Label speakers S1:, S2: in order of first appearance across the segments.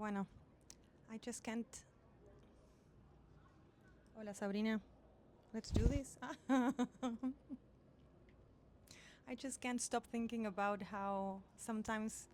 S1: Bueno, I just can't. Hola, Sabrina. Let's do this. I just can't stop thinking about how sometimes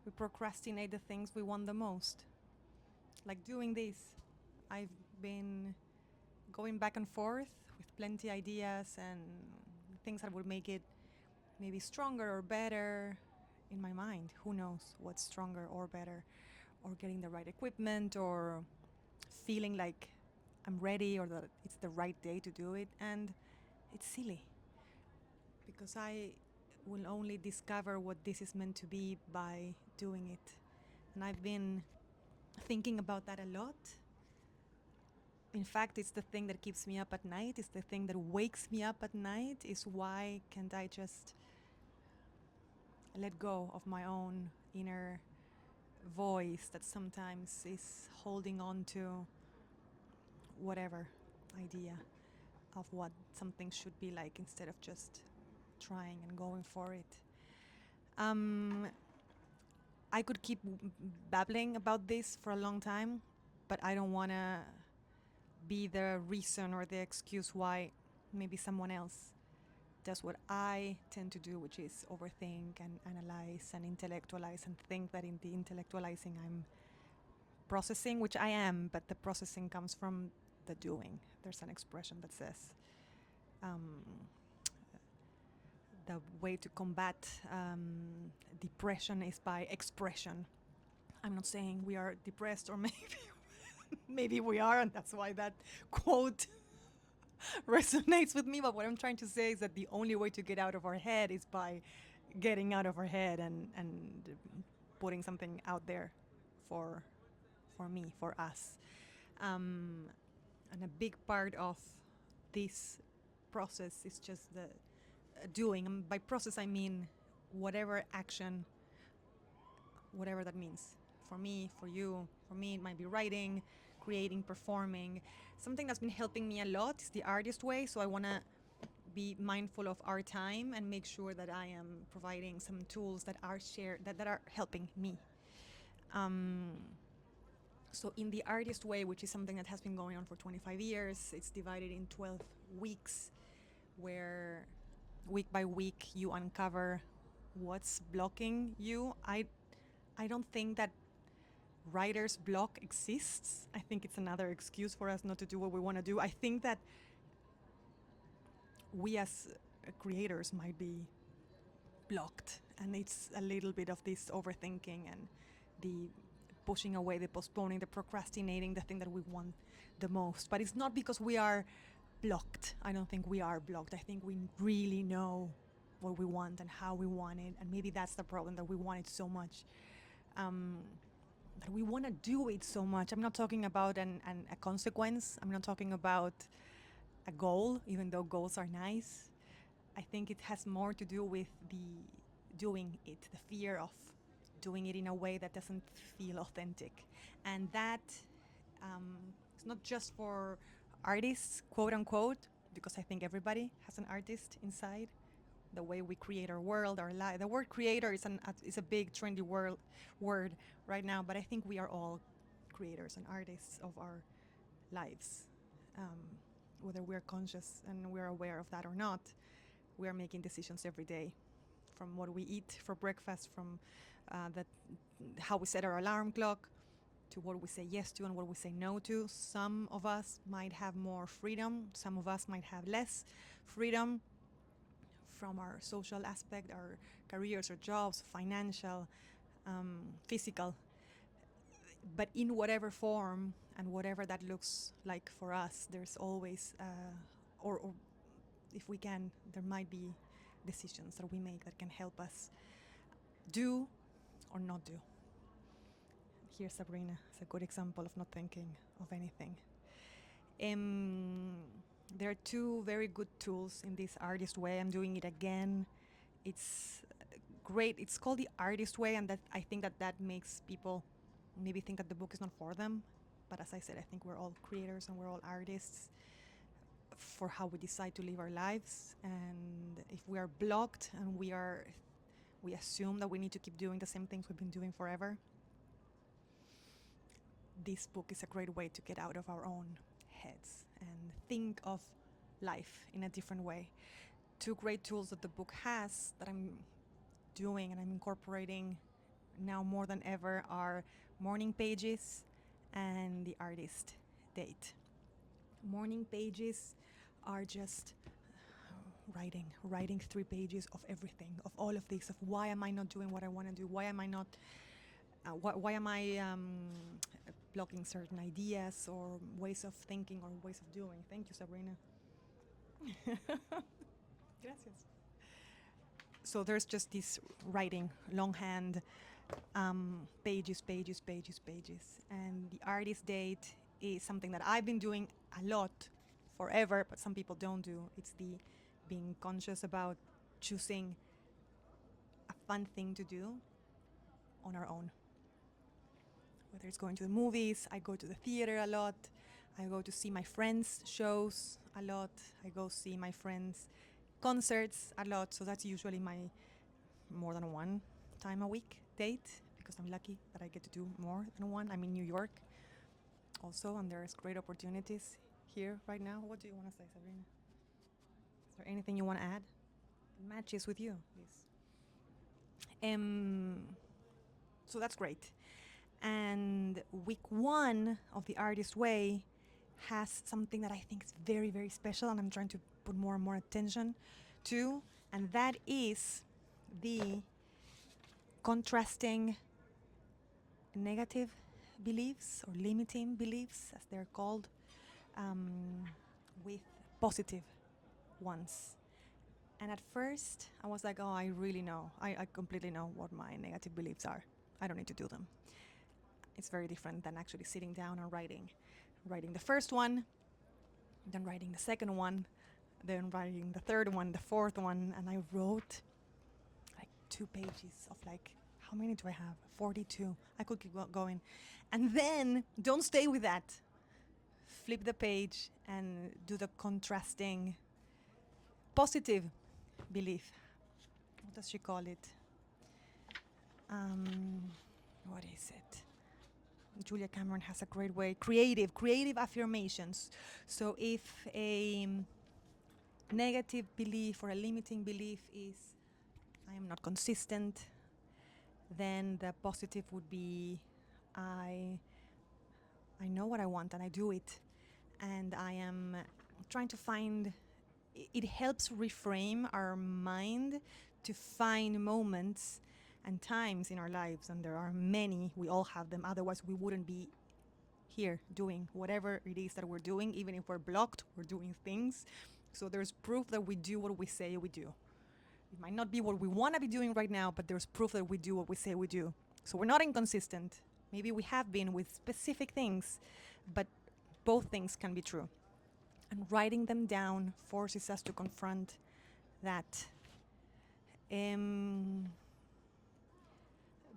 S1: we procrastinate the things we want the most. Like doing this. I've been going back and forth with plenty ideas and things that would make it maybe stronger or better in my mind. Who knows what's stronger or better? Or getting the right equipment or feeling like I'm ready or that it's the right day to do it. And it's silly because I will only discover what this is meant to be by doing it. And I've been thinking about that a lot. In fact, it's the thing that keeps me up at night. It's the thing that wakes me up at night. Is why can't I just let go of my own inner voice that sometimes is holding on to whatever idea of what something should be like instead of just trying and going for it. I could keep babbling about this for a long time, but I don't want to be the reason or the excuse why maybe someone else does what I tend to do, which is overthink and analyze and intellectualize and think that in the intellectualizing I'm processing, which I am, but the processing comes from the doing. There's an expression that says the way to combat depression is by expression. I'm not saying we are depressed, or maybe we are, and that's why that quote resonates with me. But what I'm trying to say is that the only way to get out of our head is by getting out of our head and putting something out there for me, for us. And a big part of this process is just the doing. And by process, I mean whatever action, whatever that means. For me, for you, for me, it might be writing, creating, performing. Something that's been helping me a lot is the artist way. So I want to be mindful of our time and make sure that I am providing some tools that are shared, that are helping me. So in the artist way, which is something that has been going on for 25 years, it's divided in 12 weeks where week by week you uncover what's blocking you. I don't think that writer's block exists. I think it's another excuse for us not to do what we want to do. I think that we as creators might be blocked, and it's a little bit of this overthinking and the pushing away, the postponing, the procrastinating, the thing that we want the most. But it's not because we are blocked. I don't think we are blocked. I think we really know what we want and how we want it, and maybe that's the problem, that we want it so much, that we want to do it so much. I'm not talking about a consequence. I'm not talking about a goal, even though goals are nice. I think it has more to do with the doing it, the fear of doing it in a way that doesn't feel authentic. And that it's not just for artists, quote unquote, because I think everybody has an artist inside. The way we create our world, our life. The word creator is a big trendy word right now, but I think we are all creators and artists of our lives. Whether we're conscious and we're aware of that or not, we are making decisions every day, from what we eat for breakfast, from how we set our alarm clock, to what we say yes to and what we say no to. Some of us might have more freedom, some of us might have less freedom from our social aspect, our careers or jobs, financial, physical. But in whatever form and whatever that looks like for us, there's always, or if we can, there might be decisions that we make that can help us do or not do. Here's Sabrina as a good example of not thinking of anything. There are two very good tools in this artist way. I'm doing it again. It's great. It's called the artist way, and that I think that makes people maybe think that the book is not for them. But as I said, I think we're all creators and we're all artists for how we decide to live our lives. And if we are blocked and we assume that we need to keep doing the same things we've been doing forever, this book is a great way to get out of our own heads and think of life in a different way. Two great tools that the book has that I'm doing and I'm incorporating now more than ever are morning pages and the artist date. Morning pages are just writing 3 pages of everything, of all of this, of why am I not doing what I want to do, why am I not why am I blocking certain ideas or ways of thinking or ways of doing. Thank you, Sabrina. Gracias. So there's just this writing, longhand, pages. And the artist date is something that I've been doing a lot forever, but some people don't do. It's the being conscious about choosing a fun thing to do on our own. Whether it's going to the movies, I go to the theater a lot. I go to see my friends' shows a lot. I go see my friends' concerts a lot. So that's usually my more than one time a week date, because I'm lucky that I get to do more than one. I'm in New York also, and there's great opportunities here right now. What do you want to say, Sabrina? Is there anything you want to add? It matches with you, please. So that's great. And week 1 of the Artist Way has something that I think is very, very special, and I'm trying to put more and more attention to, and that is the contrasting negative beliefs or limiting beliefs, as they're called, with positive ones. And at first, I was like, oh, I really know. I completely know what my negative beliefs are. I don't need to do them. It's very different than actually sitting down and writing the first one, then writing the second one, then writing the third one, the fourth one, and I wrote like 2 pages of like, how many do I have? 42. I could keep going. And then don't stay with that. Flip the page and do the contrasting positive belief. What does she call it? What is it? Julia Cameron has a great way. Creative affirmations. So if a negative belief or a limiting belief is, I am not consistent, then the positive would be, I know what I want and I do it. And I am trying to find, it helps reframe our mind to find moments and times in our lives, and there are many. We all have them, otherwise we wouldn't be here doing whatever it is that we're doing. Even if we're blocked, we're doing things. So there's proof that we do what we say we do. It might not be what we want to be doing right now, but there's proof that we do what we say we do. So we're not inconsistent. Maybe we have been with specific things, but both things can be true. And writing them down forces us to confront that.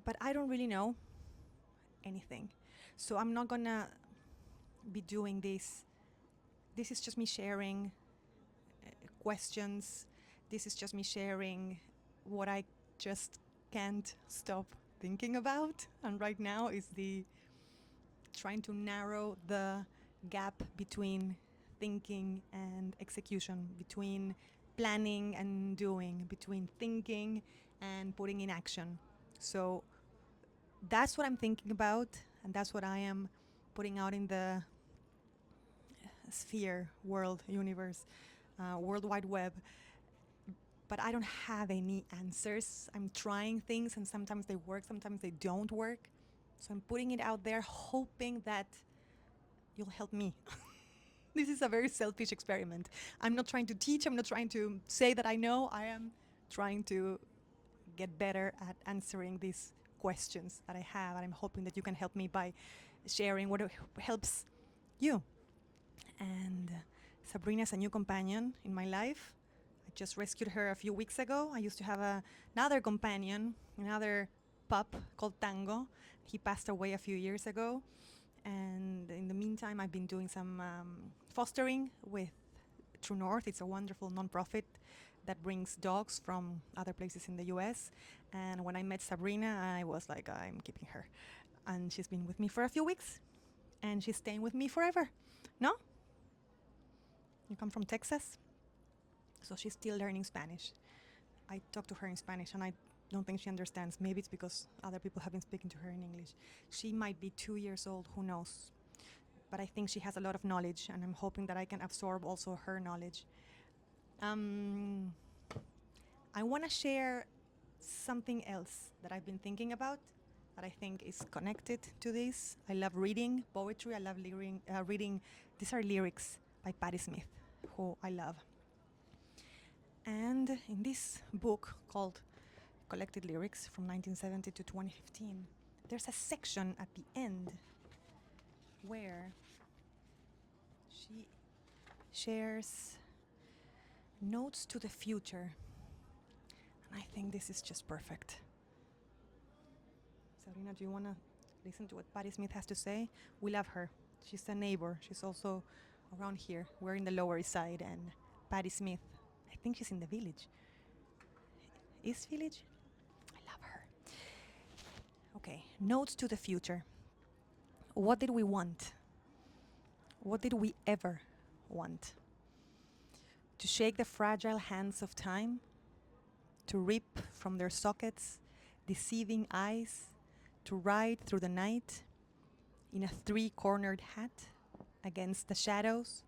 S1: But I don't really know anything. So I'm not gonna be doing this. This is just me sharing questions. This is just me sharing what I just can't stop thinking about. And right now is the trying to narrow the gap between thinking and execution, between planning and doing, between thinking and putting in action. So that's what I'm thinking about, and that's what I am putting out in the sphere, world, universe, World Wide Web. But I don't have any answers. I'm trying things, and sometimes they work, sometimes they don't work. So I'm putting it out there, hoping that you'll help me. This is a very selfish experiment. I'm not trying to teach, I'm not trying to say that I know. I am trying to get better at answering these questions that I have, and I'm hoping that you can help me by sharing what helps you. And Sabrina is a new companion in my life. I just rescued her a few weeks ago. I used to have another companion, another pup called Tango. He passed away a few years ago. And in the meantime, I've been doing some fostering with True North. It's a wonderful nonprofit that brings dogs from other places in the US. And when I met Sabrina, I was like, I'm keeping her. And she's been with me for a few weeks. and she's staying with me forever. No? You come from Texas? So she's still learning Spanish. I talk to her in Spanish and I don't think she understands. Maybe it's because other people have been speaking to her in English. She might be 2 years old, who knows? But I think she has a lot of knowledge, and I'm hoping that I can absorb also her knowledge. I want to share something else that I've been thinking about that I think is connected to this. I love reading poetry. I love reading. These are lyrics by Patti Smith, who I love. And in this book called Collected Lyrics from 1970 to 2015, there's a section at the end where she shares notes to the future. And I think this is just perfect. Sabrina, do you want to listen to what Patti Smith has to say? We love her. She's a neighbor. She's also around here. We're in the Lower East Side, and Patti Smith, I think she's in the Village. East Village? I love her. Okay, notes to the future. What did we want? What did we ever want? To shake the fragile hands of time? To rip from their sockets deceiving eyes? To ride through the night in a three-cornered hat against the shadows?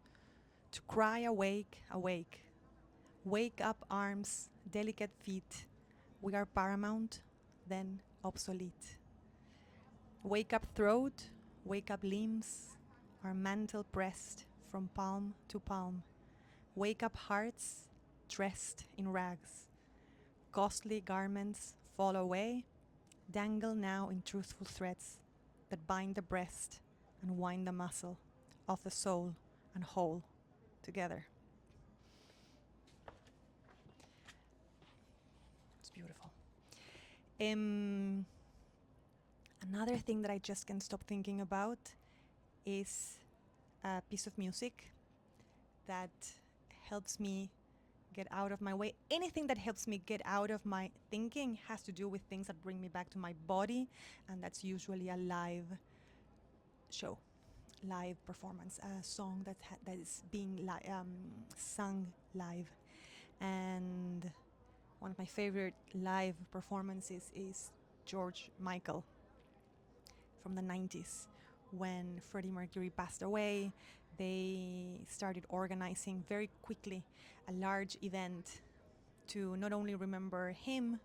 S1: To cry awake, awake. Wake up arms, delicate feet. We are paramount, then obsolete. Wake up throat, wake up limbs, our mantle pressed from palm to palm. Wake up hearts, dressed in rags. Costly garments fall away, dangle now in truthful threads that bind the breast and wind the muscle of the soul and whole together. It's beautiful. Another thing that I just can't stop thinking about is a piece of music that helps me get out of my way. Anything that helps me get out of my thinking has to do with things that bring me back to my body, and that's usually a live show, live performance, a song that is being sung live. And one of my favorite live performances is George Michael from the 90s. When Freddie Mercury passed away, they started organizing very quickly a large event to not only remember him,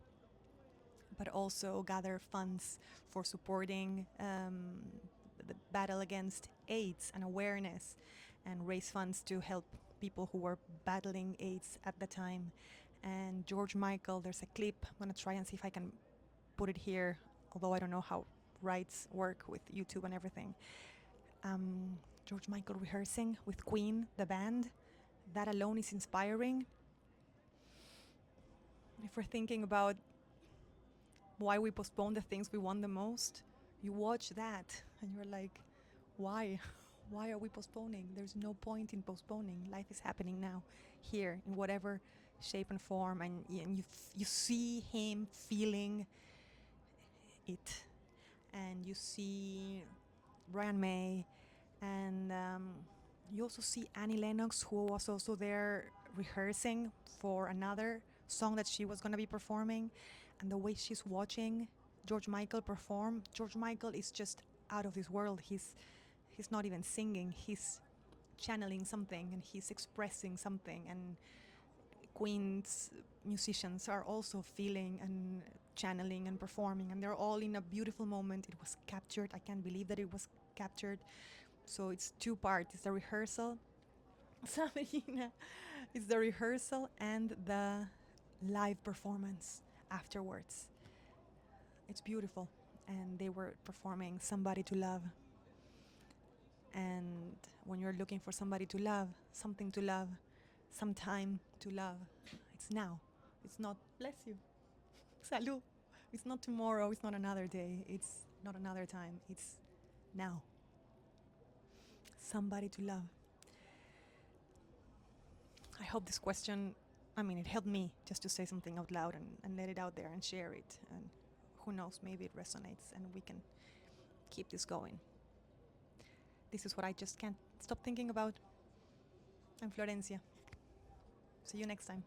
S1: but also gather funds for supporting the battle against AIDS and awareness, and raise funds to help people who were battling AIDS at the time. And George Michael, there's a clip. I'm going to try and see if I can put it here, although I don't know how rights work with YouTube and everything. George Michael rehearsing with Queen, the band. That alone is inspiring. If we're thinking about why we postpone the things we want the most, you watch that and you're like, why? Why are we postponing? There's no point in postponing. Life is happening now, here, in whatever shape and form, and you see him feeling it. And you see Brian May, and you also see Annie Lennox, who was also there rehearsing for another song that she was going to be performing. And the way she's watching George Michael perform, George Michael is just out of this world. He's not even singing, he's channeling something and he's expressing something. And Queen's musicians are also feeling and channeling and performing, and they're all in a beautiful moment. It was captured. I can't believe that it was captured. So it's two parts. It's the rehearsal. Sabrina. It's the rehearsal and the live performance afterwards. It's beautiful. And they were performing Somebody to Love. And when you're looking for somebody to love, something to love, some time to love, it's now. It's not, bless you, salud. It's not tomorrow, it's not another day, it's not another time, it's now. Somebody to love. I hope this question, it helped me just to say something out loud and let it out there and share it. And who knows, maybe it resonates and we can keep this going. this is what I just can't stop thinking about. I'm Florencia. See you next time.